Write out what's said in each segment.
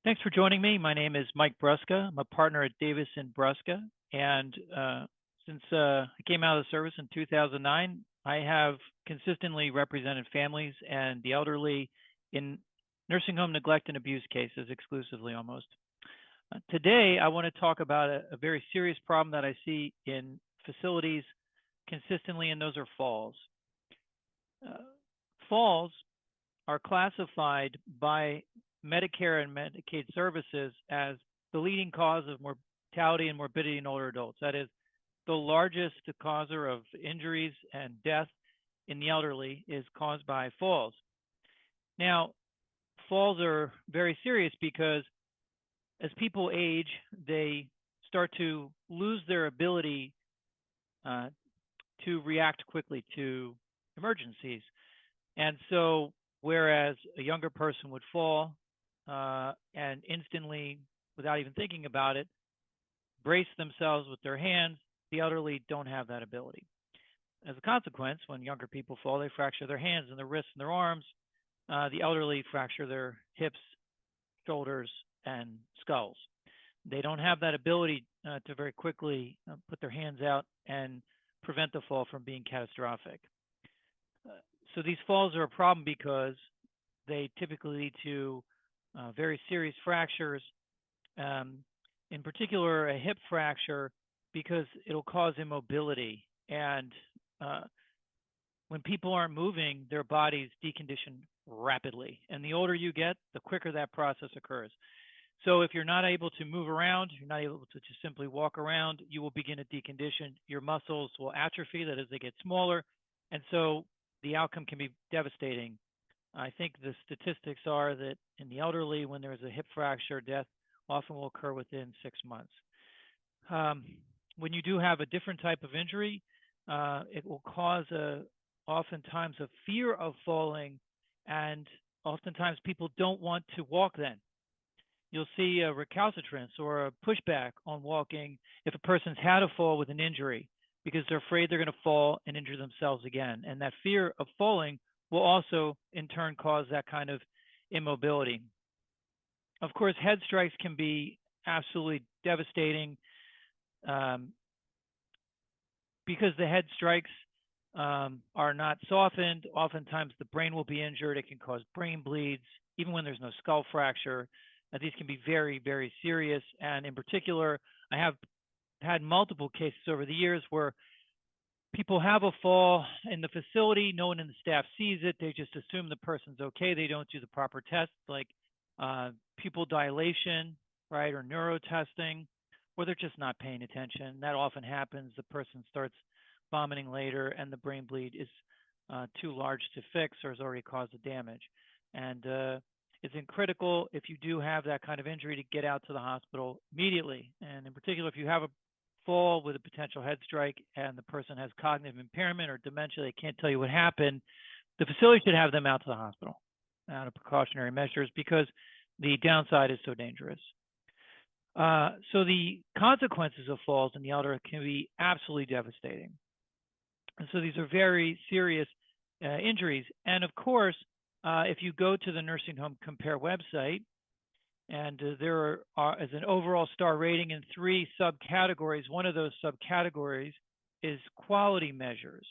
Thanks for joining me. My name is Mike Brusca. I'm a partner at Davis and Brusca, and since I came out of the service in 2009, I have consistently represented families and the elderly in nursing home neglect and abuse cases exclusively almost. Today, I want to talk about a very serious problem that I see in facilities consistently, and those are falls. Uh, Falls are classified by Medicare and Medicaid services as the leading cause of mortality and morbidity in older adults. That is, the largest causer of injuries and death in the elderly is caused by falls. Now, falls are very serious because as people age, they start to lose their ability uh, to react quickly to emergencies. And so, whereas a younger person would fall and instantly, without even thinking about it, brace themselves with their hands, the elderly don't have that ability. As a consequence, when younger people fall, they fracture their hands and their wrists and their arms. The elderly fracture their hips, shoulders, and skulls. They don't have that ability to very quickly put their hands out and prevent the fall from being catastrophic. Uh, so these falls are a problem because they typically lead to very serious fractures, um, in particular a hip fracture, because it'll cause immobility. And uh, when people aren't moving, their bodies decondition rapidly. And the older you get, the quicker that process occurs. So if you're not able to move around, you're not able to just simply walk around, you will begin to decondition. Your muscles will atrophy, that is, they get smaller. And so the outcome can be devastating. I think the statistics are that in the elderly, when there's a hip fracture, death often will occur within 6 months. Um, when you do have a different type of injury, it will cause oftentimes a fear of falling, and oftentimes people don't want to walk then. You'll see a recalcitrance or a pushback on walking if a person's had a fall with an injury because they're afraid they're going to fall and injure themselves again. And that fear of falling will also, in turn, cause that kind of immobility. Of course, head strikes can be absolutely devastating um, because the head strikes are not softened. Oftentimes, the brain will be injured. It can cause brain bleeds, even when there's no skull fracture. These can be very, very serious. And in particular, I have had multiple cases over the years where people have a fall in the facility. No one in the staff sees it. They just assume the person's okay. They don't do the proper tests like pupil dilation, right, or neuro testing, or they're just not paying attention. That often happens. The person starts vomiting later, and the brain bleed is too large to fix or has already caused the damage. And it's critical if you do have that kind of injury to get out to the hospital immediately. And in particular, if you have a fall with a potential head strike and the person has cognitive impairment or dementia, they can't tell you what happened, the facility should have them out to the hospital out of precautionary measures because the downside is so dangerous. So the consequences of falls in the elder can be absolutely devastating. And so these are very serious injuries. And of course, if you go to the Nursing Home Compare website, and there is an overall star rating in 3 subcategories. One of those subcategories is quality measures.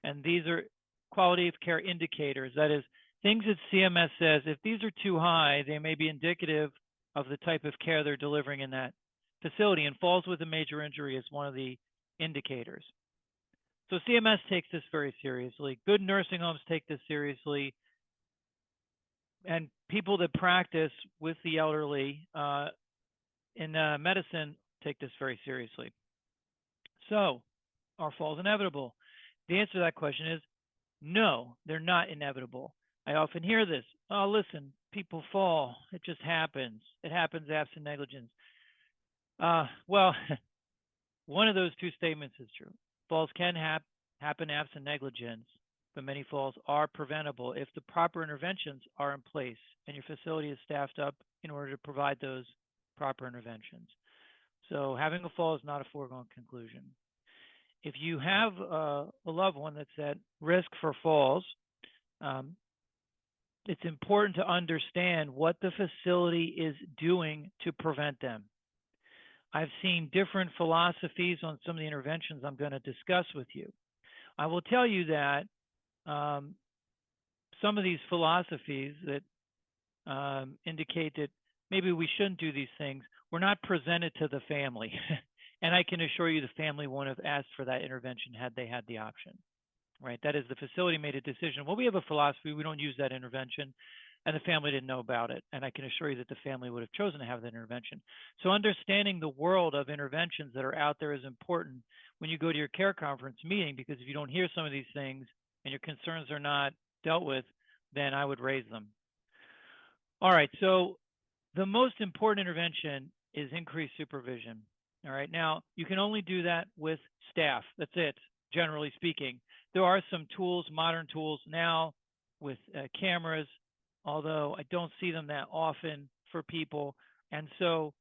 And these are quality of care indicators. That is, things that CMS says, if these are too high, they may be indicative of the type of care they're delivering in that facility. And falls with a major injury is one of the indicators. So CMS takes this very seriously. Good nursing homes take this seriously. And people that practice with the elderly in medicine take this very seriously. So, are falls inevitable? The answer to that question is no, they're not inevitable. I often hear this. Oh, listen, people fall. It just happens. It happens absent negligence. Well, one of those 2 statements is true. Falls can happen absent negligence, but many falls are preventable if the proper interventions are in place and your facility is staffed up in order to provide those proper interventions. So having a fall is not a foregone conclusion. If you have a loved one that's at risk for falls, um, it's important to understand what the facility is doing to prevent them. I've seen different philosophies on some of the interventions I'm going to discuss with you. I will tell you that um, some of these philosophies that indicate that maybe we shouldn't do these things were not presented to the family. And I can assure you the family won't have asked for that intervention had they had the option, right? That is, the facility made a decision. Well, we have a philosophy, we don't use that intervention, and the family didn't know about it. And I can assure you that the family would have chosen to have that intervention. So understanding the world of interventions that are out there is important when you go to your care conference meeting, because if you don't hear some of these things and your concerns are not dealt with, then I would raise them. All right, so the most important intervention is increased supervision. All right, now you can only do that with staff. That's it, generally speaking. There are some tools, modern tools now with cameras, although I don't see them that often for people. And so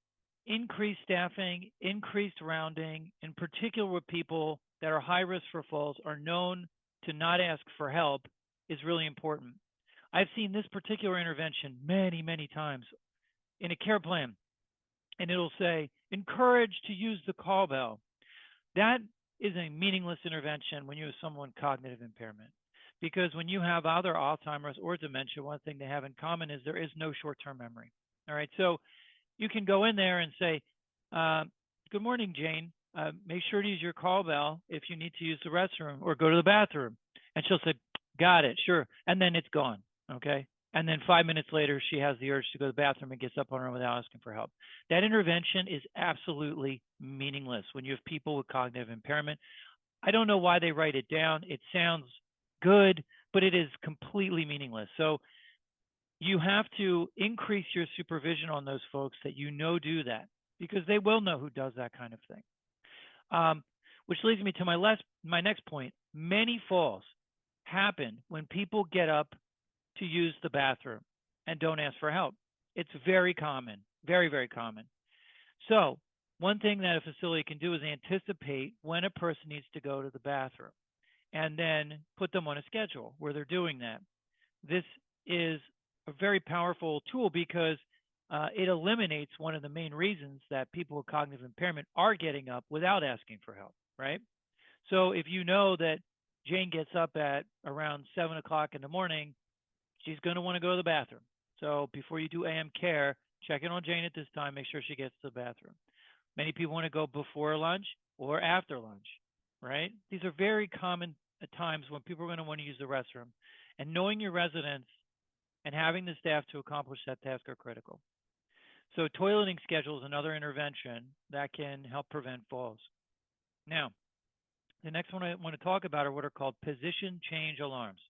increased staffing, increased rounding, in particular with people that are high risk for falls, are known to not ask for help, is really important. I've seen this particular intervention many, many times in a care plan, and it'll say, encourage to use the call bell. That is a meaningless intervention when you have someone cognitive impairment. Because when you have either Alzheimer's or dementia, one thing they have in common is there is no short-term memory. All right, so you can go in there and say, good morning, Jane. Make sure to use your call bell if you need to use the restroom or go to the bathroom. And she'll say, got it, sure. And then it's gone, okay? And then 5 minutes later, she has the urge to go to the bathroom and gets up on her own without asking for help. That intervention is absolutely meaningless when you have people with cognitive impairment. I don't know why they write it down. It sounds good, but it is completely meaningless. So you have to increase your supervision on those folks that you know do that, because they will know who does that kind of thing. Which leads me to my next point. Many falls happen when people get up to use the bathroom and don't ask for help. It's very common, very, very common. So one thing that a facility can do is anticipate when a person needs to go to the bathroom and then put them on a schedule where they're doing that. This is a very powerful tool because it eliminates one of the main reasons that people with cognitive impairment are getting up without asking for help, right? So if you know that Jane gets up at around 7 o'clock in the morning, she's going to want to go to the bathroom. So before you do AM care, check in on Jane at this time, make sure she gets to the bathroom. Many people want to go before lunch or after lunch, right? These are very common times when people are going to want to use the restroom. And knowing your residents and having the staff to accomplish that task are critical. So toileting schedule is another intervention that can help prevent falls. Now, the next one I want to talk about are what are called position change alarms.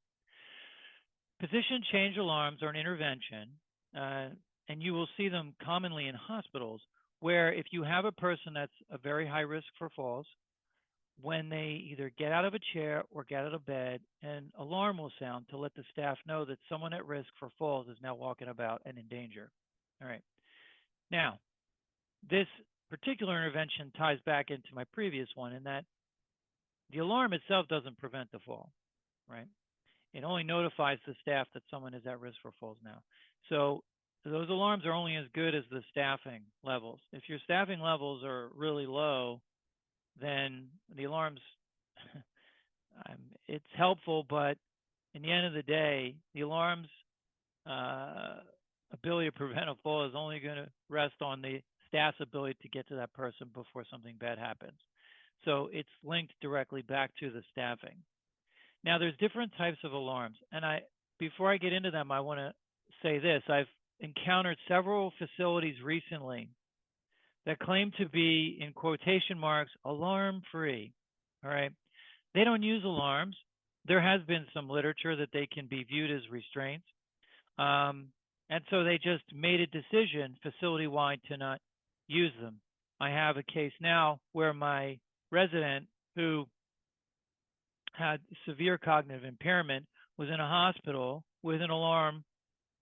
Position change alarms are an intervention, and you will see them commonly in hospitals, where if you have a person that's a very high risk for falls, when they either get out of a chair or get out of bed, an alarm will sound to let the staff know that someone at risk for falls is now walking about and in danger. All right. Now, this particular intervention ties back into my previous one in that the alarm itself doesn't prevent the fall, right? It only notifies the staff that someone is at risk for falls now. So those alarms are only as good as the staffing levels. If your staffing levels are really low, then the alarms, it's helpful, but in the end of the day, the alarm's ability to prevent a fall is only going to rest on the staff's ability to get to that person before something bad happens. So it's linked directly back to the staffing. Now, there's different types of alarms, and before I get into them, I want to say this. I've encountered several facilities recently that claim to be, in quotation marks, alarm-free. All right, they don't use alarms. There has been some literature that they can be viewed as restraints, and so they just made a decision facility-wide to not use them. I have a case now where my resident, who had severe cognitive impairment, was in a hospital with an alarm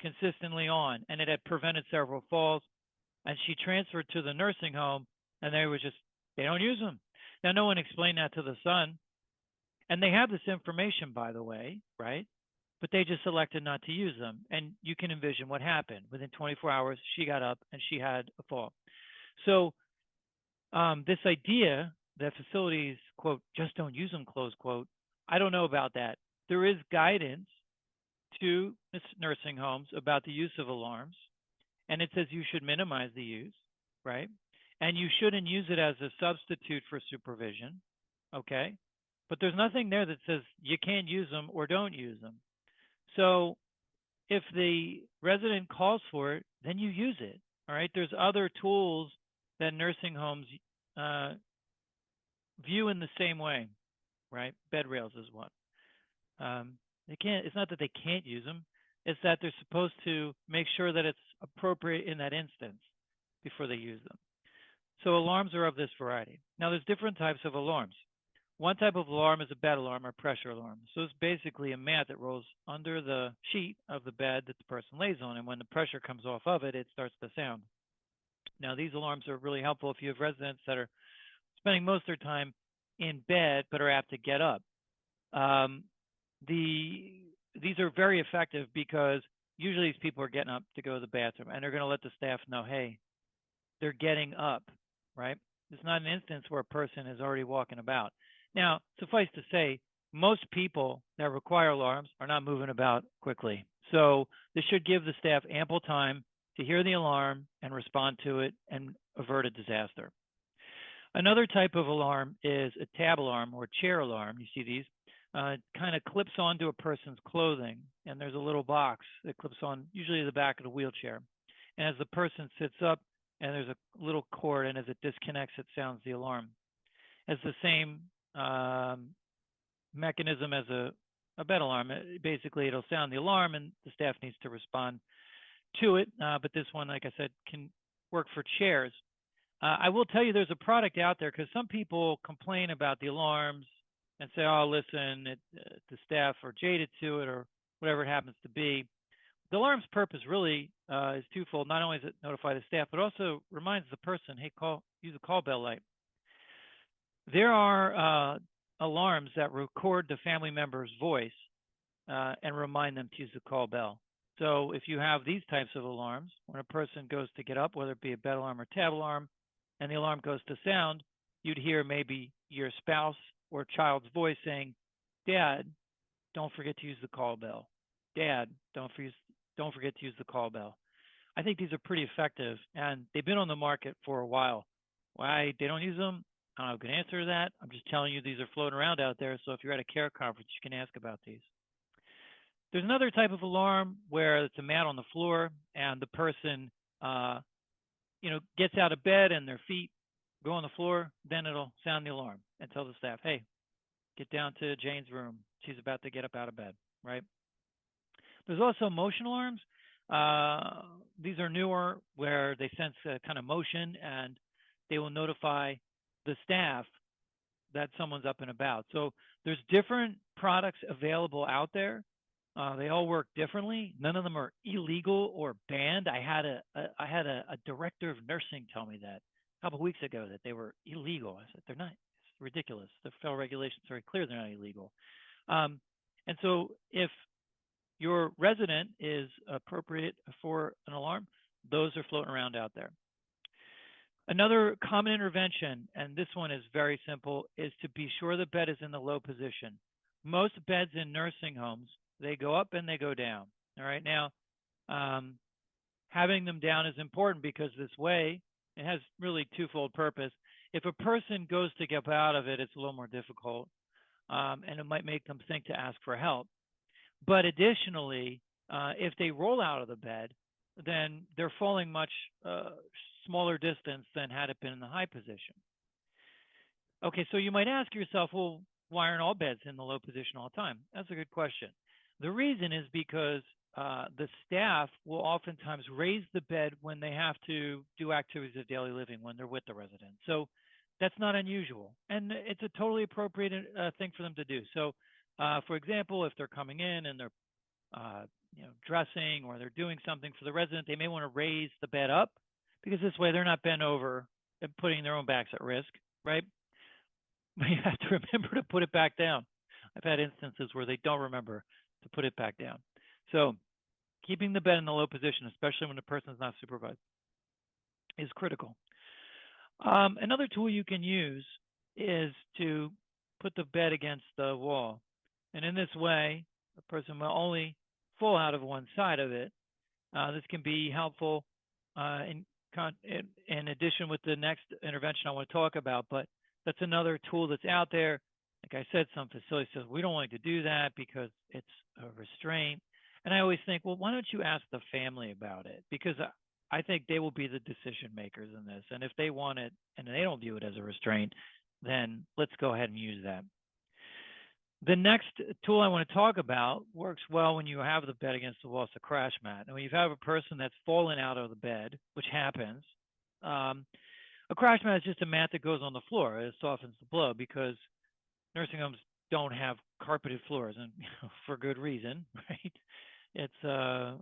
consistently on, and it had prevented several falls. And she transferred to the nursing home, and they don't use them. Now, no one explained that to the son. And they have this information, by the way, right? but they just elected not to use them. And you can envision what happened. Within 24 hours, she got up and she had a fall. So this idea that facilities, quote, just don't use them, close quote, I don't know about that. There is guidance to nursing homes about the use of alarms, and it says you should minimize the use, right? And you shouldn't use it as a substitute for supervision, okay? But there's nothing there that says you can't use them or don't use them. So if the resident calls for it, then you use it, all right? There's other tools that nursing homes view in the same way, right? Bed rails is one. They can't. It's not that they can't use them. It's that they're supposed to make sure that it's appropriate in that instance before they use them. So alarms are of this variety. Now there's different types of alarms. One type of alarm is a bed alarm or pressure alarm. So it's basically a mat that rolls under the sheet of the bed that the person lays on, and when the pressure comes off of it, it starts to sound. Now these alarms are really helpful if you have residents that are spending most of their time in bed but are apt to get up. These are very effective because usually these people are getting up to go to the bathroom, and they're going to let the staff know, hey, they're getting up, right? It's not an instance where a person is already walking about. Now, suffice to say, most people that require alarms are not moving about quickly. So this should give the staff ample time to hear the alarm and respond to it and avert a disaster. Another type of alarm is a tab alarm or chair alarm. You see these. Kind of clips onto a person's clothing, and there's a little box that clips on, usually the back of the wheelchair. And as the person sits up, and there's a little cord, and as it disconnects, it sounds the alarm. It's the same mechanism as a bed alarm. Basically, it'll sound the alarm, and the staff needs to respond to it. But this one, like I said, can work for chairs. I will tell you there's a product out there because some people complain about the alarms and say, oh, listen, the staff are jaded to it or whatever it happens to be. The alarm's purpose really is twofold. Not only does it notify the staff, but also reminds the person, hey, use a call bell light. There are alarms that record the family member's voice and remind them to use the call bell. So if you have these types of alarms, when a person goes to get up, whether it be a bed alarm or tab alarm, and the alarm goes to sound, you'd hear maybe your spouse or child's voice saying, Dad, don't forget to use the call bell. Dad, don't forget to use the call bell. I think these are pretty effective, and they've been on the market for a while. Why they don't use them, I don't have a good answer to that. I'm just telling you these are floating around out there, so if you're at a care conference, you can ask about these. There's another type of alarm where it's a mat on the floor, and the person gets out of bed and their feet go on the floor, then it'll sound the alarm and tell the staff, hey, get down to Jane's room. She's about to get up out of bed, right? There's also motion alarms. These are newer where they sense a kind of motion and they will notify the staff that someone's up and about. So there's different products available out there. They all work differently. None of them are illegal or banned. I had a director of nursing tell me that a couple of weeks ago that they were illegal. I said, they're not. It's ridiculous. The federal regulations are very clear they're not illegal. And so if your resident is appropriate for an alarm, those are floating around out there. Another common intervention, and this one is very simple, is to be sure the bed is in the low position. Most beds in nursing homes, they go up and they go down. All right. Now, having them down is important because this way it has really twofold purpose. If a person goes to get out of it, it's a little more difficult, and it might make them think to ask for help. But additionally, if they roll out of the bed, then they're falling much smaller distance than had it been in the high position. Okay, so you might ask yourself, well, why aren't all beds in the low position all the time? That's a good question. The reason is because the staff will oftentimes raise the bed when they have to do activities of daily living when they're with the resident. So that's not unusual, and it's a totally appropriate thing for them to do. So, for example, if they're coming in and they're dressing or they're doing something for the resident, they may want to raise the bed up because this way they're not bent over and putting their own backs at risk, right? But you have to remember to put it back down. I've had instances where they don't remember to put it back down. So keeping the bed in the low position, especially when the person is not supervised, is critical. Another tool you can use is to put the bed against the wall. And in this way, the person will only fall out of one side of it. This can be helpful in addition with the next intervention I want to talk about, but that's another tool that's out there. Like I said, some facilities says we don't like to do that because it's a restraint. And I always think, well, why don't you ask the family about it? Because I think they will be the decision makers in this. And if they want it and they don't view it as a restraint, then let's go ahead and use that. The next tool I want to talk about works well when you have the bed against the wall. It's a crash mat. And when you have a person that's fallen out of the bed, which happens, a crash mat is just a mat that goes on the floor. It softens the blow because nursing homes don't have carpeted floors, and for good reason, right? It's a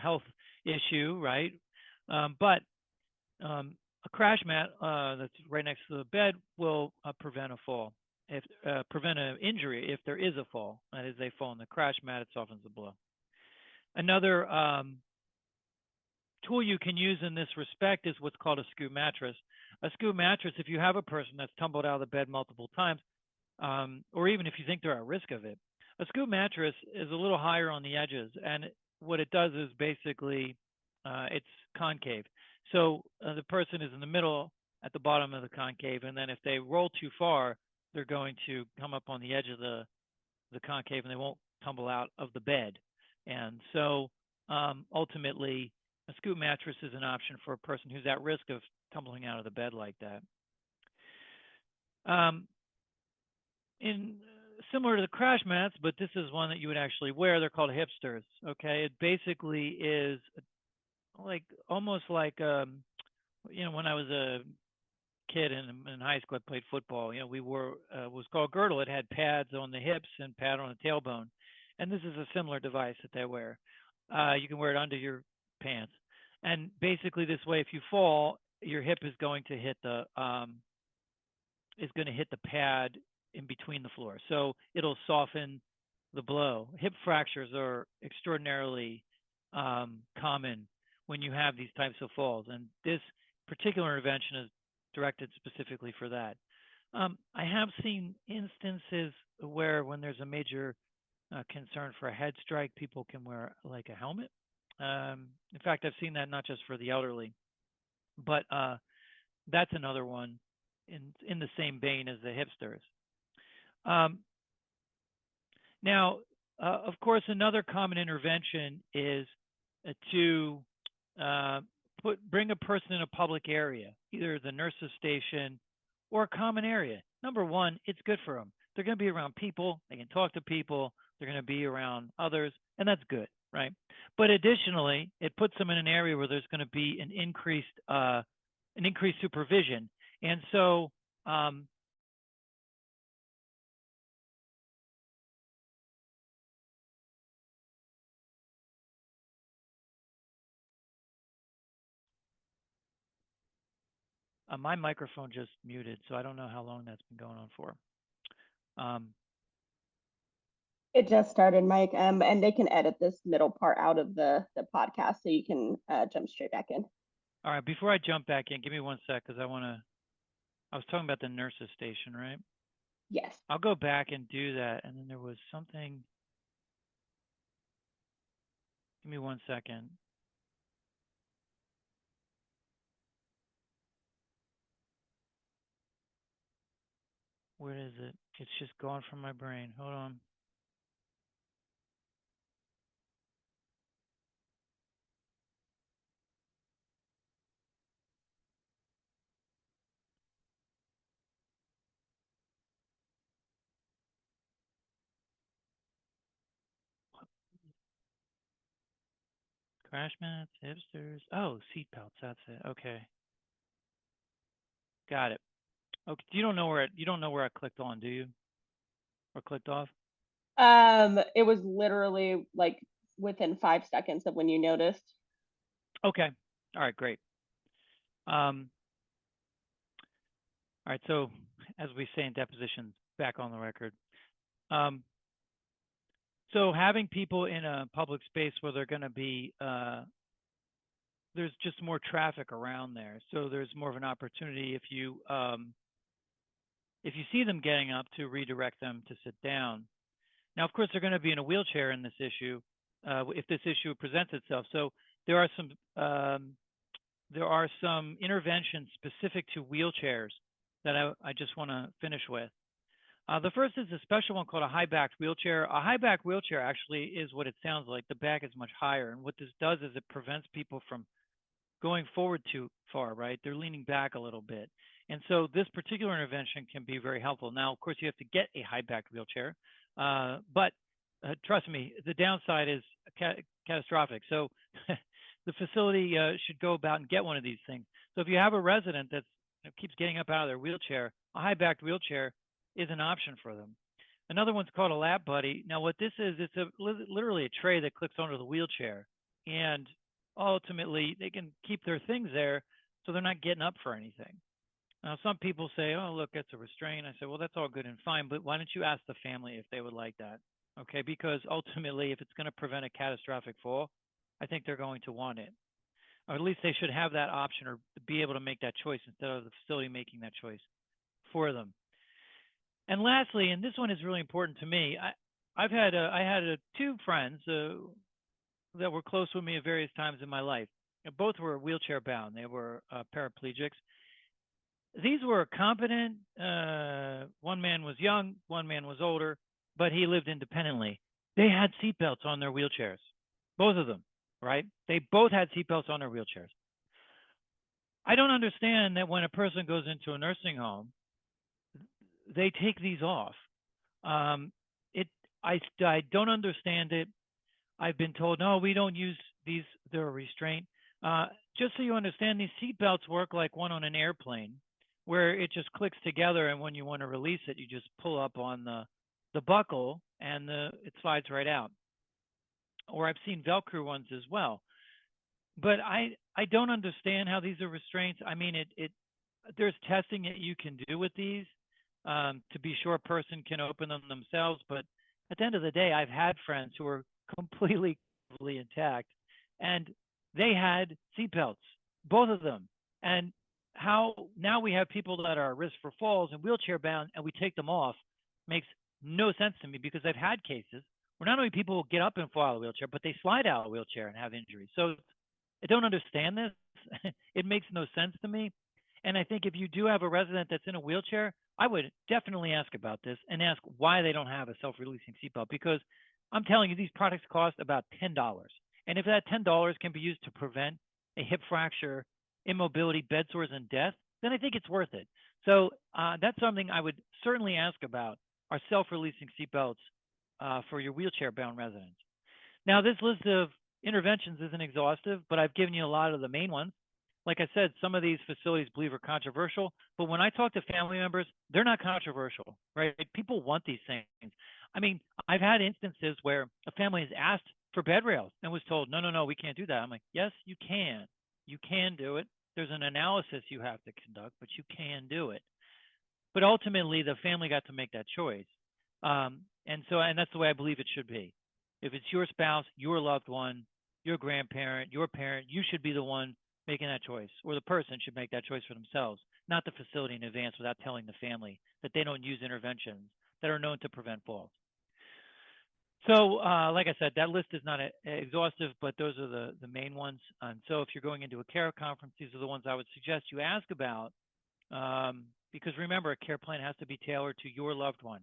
health issue, right? But a crash mat that's right next to the bed will prevent a fall, if prevent an injury if there is a fall. That is, they fall on the crash mat, it softens the blow. Another tool you can use in this respect is what's called a scoop mattress. A scoop mattress, if you have a person that's tumbled out of the bed multiple times, or even if you think they're at risk of it, a scoop mattress is a little higher on the edges, and what it does is basically it's concave. So the person is in the middle at the bottom of the concave, and then if they roll too far, they're going to come up on the edge of the concave, and they won't tumble out of the bed. And so ultimately, a scoop mattress is an option for a person who's at risk of tumbling out of the bed like that. Similar to the crash mats, but this is one that you would actually wear. They're called hipsters. Okay, it basically is like almost like when I was a kid in high school, I played football. We wore was called girdle. It had pads on the hips and pad on the tailbone, and this is a similar device that they wear. You can wear it under your pants, and basically this way, if you fall, your hip is going to hit the pad in between the floor, so it'll soften the blow. Hip fractures are extraordinarily common when you have these types of falls, and this particular intervention is directed specifically for that. I have seen instances where when there's a major concern for a head strike, people can wear like a helmet. In fact, I've seen that not just for the elderly, but that's another one in the same vein as the hipsters. Now, of course, another common intervention is to bring a person in a public area, either the nurse's station or a common area. Number one, it's good for them. They're going to be around people. They can talk to people. They're going to be around others, and that's good, right? But additionally, it puts them in an area where there's going to be an increased supervision, and so my microphone just muted, so I don't know how long that's been going on for. It just started, Mike, and they can edit this middle part out of the podcast, so you can jump straight back in. All right, before I jump back in, give me 1 sec, because I was talking about the nurse's station, right? Yes. I'll go back and do that, and then there was something. Give me 1 second. Where is it? It's just gone from my brain. Hold on. Crash mats, hipsters. Oh, seat belts. That's it. Okay. Got it. Okay. You don't know where I clicked on, do you? Or clicked off? It was literally like within 5 seconds of when you noticed. Okay. All right, great. All right, so as we say in depositions, back on the record. So having people in a public space where they're going to be, there's just more traffic around there. So there's more of an opportunity if you see them getting up to redirect them to sit down. Now, of course, they're going to be in a wheelchair in this issue, if this issue presents itself. So there are some interventions specific to wheelchairs that I just want to finish with. The first is a special one called a high-backed wheelchair. A high-backed wheelchair actually is what it sounds like. The back is much higher, and what this does is it prevents people from going forward too far, right? They're leaning back a little bit. And so this particular intervention can be very helpful. Now, of course, you have to get a high-backed wheelchair, but trust me, the downside is catastrophic. So the facility should go about and get one of these things. So if you have a resident that keeps getting up out of their wheelchair, a high-backed wheelchair is an option for them. Another one's called a lap buddy. Now, what this is, it's literally a tray that clicks onto the wheelchair, and ultimately they can keep their things there so they're not getting up for anything. Now, some people say, oh, look, that's a restraint. I say, well, that's all good and fine, but why don't you ask the family if they would like that? Okay, because ultimately, if it's going to prevent a catastrophic fall, I think they're going to want it. Or at least they should have that option or be able to make that choice instead of the facility making that choice for them. And lastly, and this one is really important to me, I had two friends that were close with me at various times in my life. Both were wheelchair bound. They were paraplegics. These were competent. One man was young, one man was older, but he lived independently. They had seatbelts on their wheelchairs, both of them, right? They both had seatbelts on their wheelchairs. I don't understand that when a person goes into a nursing home, they take these off. I don't understand it. I've been told, no, we don't use these, they're a restraint. Just so you understand, these seatbelts work like one on an airplane, where it just clicks together, and when you want to release it, you just pull up on the buckle, and it slides right out. Or I've seen Velcro ones as well. But I don't understand how these are restraints. I mean, there's testing that you can do with these to be sure a person can open them themselves. But at the end of the day, I've had friends who are completely intact, and they had seatbelts, both of them. And how now we have people that are at risk for falls and wheelchair bound, and we take them off makes no sense to me, because I've had cases where not only people get up and fall out of the wheelchair, but they slide out of the wheelchair and have injuries. So I don't understand this. It makes no sense to me. And I think if you do have a resident that's in a wheelchair, I would definitely ask about this and ask why they don't have a self-releasing seatbelt, because I'm telling you, these products cost about $10. And if that $10 can be used to prevent a hip fracture, immobility, bed sores, and death, then I think it's worth it. So that's something I would certainly ask about, are self-releasing seatbelts for your wheelchair-bound residents. Now, this list of interventions isn't exhaustive, but I've given you a lot of the main ones. Like I said, some of these facilities believe are controversial, but when I talk to family members, they're not controversial, right? People want these things. I mean, I've had instances where a family has asked for bed rails and was told, no, we can't do that. I'm like, yes, you can. You can do it. There's an analysis you have to conduct, but you can do it. But ultimately, the family got to make that choice. And that's the way I believe it should be. If it's your spouse, your loved one, your grandparent, your parent, you should be the one making that choice, or the person should make that choice for themselves, not the facility in advance without telling the family that they don't use interventions that are known to prevent falls. So, like I said, that list is not exhaustive, but those are the main ones. And so if you're going into a care conference, these are the ones I would suggest you ask about, because remember, a care plan has to be tailored to your loved one.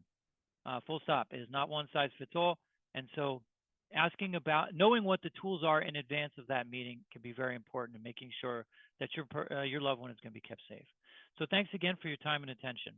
Full stop. It is not one size fits all. And so asking about, knowing what the tools are in advance of that meeting can be very important in making sure that your loved one is going to be kept safe. So thanks again for your time and attention.